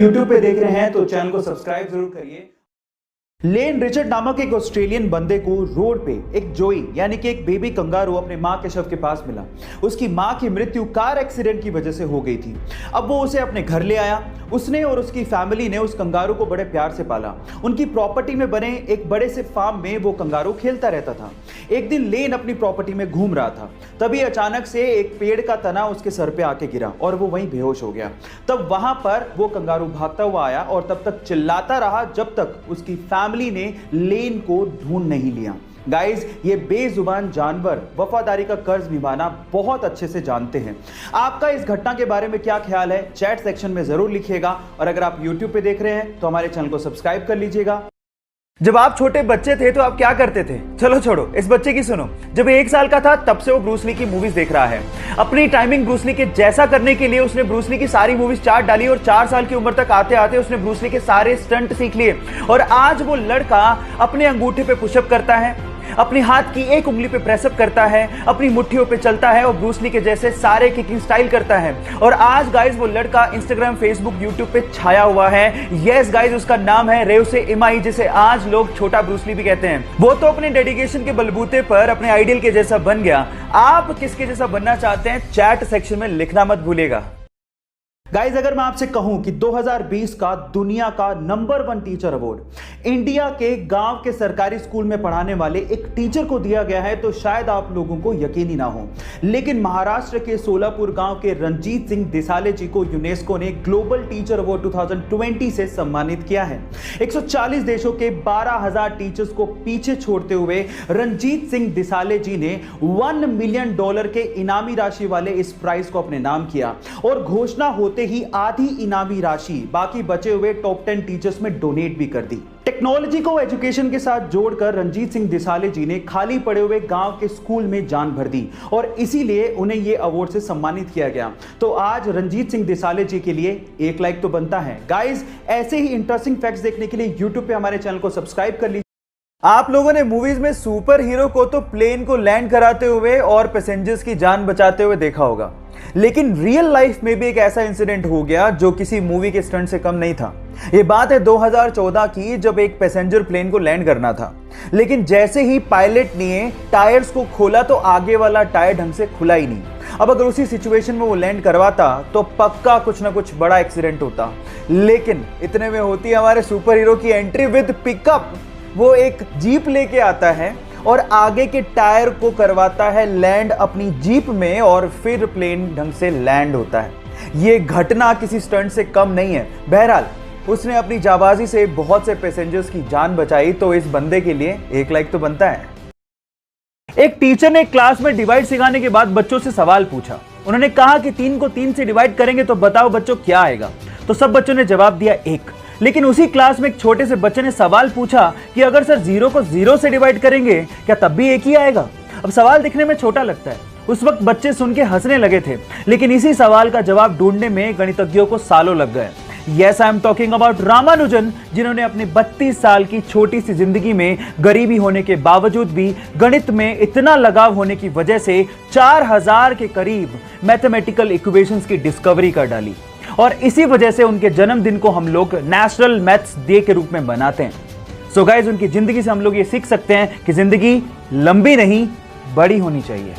YouTube पे देख रहे हैं तो चैनल को सब्सक्राइब जरूर करिए। लेन रिचर्ड नामक एक ऑस्ट्रेलियन बंदे को रोड पे एक जोई यानी कि एक बेबी कंगारू अपने मां के शव के पास मिला। उसकी मां की मृत्यु कार एक्सीडेंट की वजह से हो गई थी। अब वो उसे अपने घर ले आया। उसने और उसकी फैमिली ने उस कंगारू को बड़े प्यार से पाला। उनकी प्रॉपर्टी में बने एक बड़े से फार्म में वो कंगारू खेलता रहता था। एक दिन लेन अपनी प्रॉपर्टी में घूम रहा था, तभी अचानक से एक पेड़ का तना उसके सर पे आके गिरा और वो वहीं बेहोश हो गया। तब वहां पर वो कंगारू भागता हुआ आया और तब तक चिल्लाता रहा जब तक उसकी फैमिली ने लेन को ढूंढ नहीं लिया। गाइस, ये बेजुबान जानवर वफादारी का कर्ज निभाना बहुत अच्छे से जानते हैं। आपका इस घटना के बारे में क्या ख्याल है, चैट सेक्शन में जरूर लिखिएगा। और अगर आप YouTube पे देख रहे हैं तो हमारे चैनल को सब्सक्राइब कर लीजिएगा। जब आप छोटे बच्चे थे तो आप क्या करते थे? चलो छोड़ो, इस बच्चे की सुनो। जब 1 साल का था तब से वो ब्रूस ली की मूवीज देख रहा है। अपनी टाइमिंग ब्रूस ली के जैसा करने के लिए उसने ब्रूस ली की सारी मूवीज चार्ट डाली और 4 साल की उम्र तक आते आते उसने ब्रूस ली के सारे स्टंट सीख लिए। और आज वो लड़का अपने अंगूठे पे पुशअप करता है, अपनी हाथ की एक उंगली पे प्रेसअप करता है, अपनी मुट्ठियों पे चलता है और ब्रूस ली के जैसे सारे किकिंग स्टाइल करता है। और आज गाइस वो लड़का इंस्टाग्राम, फेसबुक, यूट्यूब पे छाया हुआ है। यस गाइस, उसका नाम है रेउसे इमाई, जिसे आज लोग छोटा ब्रूस ली भी कहते हैं। वो तो अपने डेडिकेशन के बलबूते पर अपने आइडियल के जैसा बन गया। आप किसके जैसा बनना चाहते हैं? चैट सेक्शन में लिखना मत भूलिएगा। गाइज, अगर मैं आपसे कहूं कि 2020 का दुनिया का नंबर 1 टीचर अवार्ड इंडिया के गांव के सरकारी स्कूल में पढ़ाने वाले एक टीचर को दिया गया है तो शायद आप लोगों को यकीन ही ना हो, लेकिन महाराष्ट्र के सोलापुर गांव के रंजीत सिंह दिसाले जी को यूनेस्को ने ग्लोबल टीचर अवार्ड 2020 से सम्मानित किया है। 140 देशों के 12,000 टीचर्स को पीछे छोड़ते हुए रंजीत सिंह दिसाले जी ने $1 मिलियन के इनामी राशि वाले इस प्राइज को अपने नाम किया और घोषणा होते ही आधी इनामी राशि बाकी बचे हुए टॉप 10 टीचर्स में डोनेट भी कर दी। टेक्नोलॉजी को एजुकेशन के साथ जोड़कर रंजीत सिंह दिसाले जी ने खाली पड़े हुए गांव के स्कूल में जान भर दी और इसीलिए उन्हें यह अवार्ड से सम्मानित किया गया। तो आज रंजीत सिंह दिसाले जी के लिए एक लाइक तो बनता है। गाइस, ऐसे ही इंटरेस्टिंग फैक्ट्स देखने के लिए YouTube पे हमारे चैनल को सब्सक्राइब कर लीजिए। आप लोगों ने मूवीज में सुपर हीरो को तो प्लेन को लैंड कराते हुए और पैसेंजर्स की जान बचाते हुए देखा होगा, लेकिन रियल लाइफ में भी एक ऐसा इंसिडेंट हो गया जो किसी मूवी के स्टंट से कम नहीं था। यह बात है 2014 की, जब एक पैसेंजर प्लेन को लैंड करना था, लेकिन जैसे ही पायलट ने टायर्स को खोला तो आगे वाला टायर ढंग से खुला ही नहीं। अब अगर उसी सिचुएशन में वो लैंड करवाता तो पक्का कुछ ना कुछ बड़ा एक्सीडेंट होता। लेकिन इतने में होती है हमारे सुपर हीरो की एंट्री विद पिकअप। वो एक जीप लेके आता है और आगे के टायर को करवाता है लैंड अपनी जीप में और फिर प्लेन ढंग से लैंड होता है। ये घटना किसी स्टंट से कम नहीं है। बहरहाल, उसने अपनी जाबाजी से बहुत से पैसेंजर्स की जान बचाई, तो इस बंदे के लिए एक लाइक तो बनता है। एक टीचर ने क्लास में डिवाइड सिखाने के बाद बच्चों से सवाल पूछा। उन्होंने कहा कि 3 को 3 से डिवाइड करेंगे तो बताओ बच्चों क्या आएगा। तो सब बच्चों ने जवाब दिया 1। लेकिन उसी क्लास में एक छोटे से बच्चे ने सवाल पूछा कि अगर सर 0 को 0 से डिवाइड करेंगे क्या तब भी 1 ही आएगा? अब सवाल दिखने में छोटा लगता है, उस वक्त बच्चे सुन के हंसने लगे थे, लेकिन इसी सवाल का जवाब ढूंढने में गणितज्ञों को सालों लग गए। Yes, I am talking about Ramanujan, जिन्होंने अपनी 32 साल की छोटी सी जिंदगी में गरीबी होने के बावजूद भी गणित में इतना लगाव होने की वजह से 4000 के करीब मैथमेटिकल इक्वेशंस की डिस्कवरी कर डाली। और इसी वजह से उनके जन्मदिन को हम लोग नेशनल मैथ्स डे के रूप में मनाते हैं। सो गाइस, उनकी जिंदगी से हम लोग ये सीख सकते हैं कि जिंदगी लंबी नहीं, बड़ी होनी चाहिए।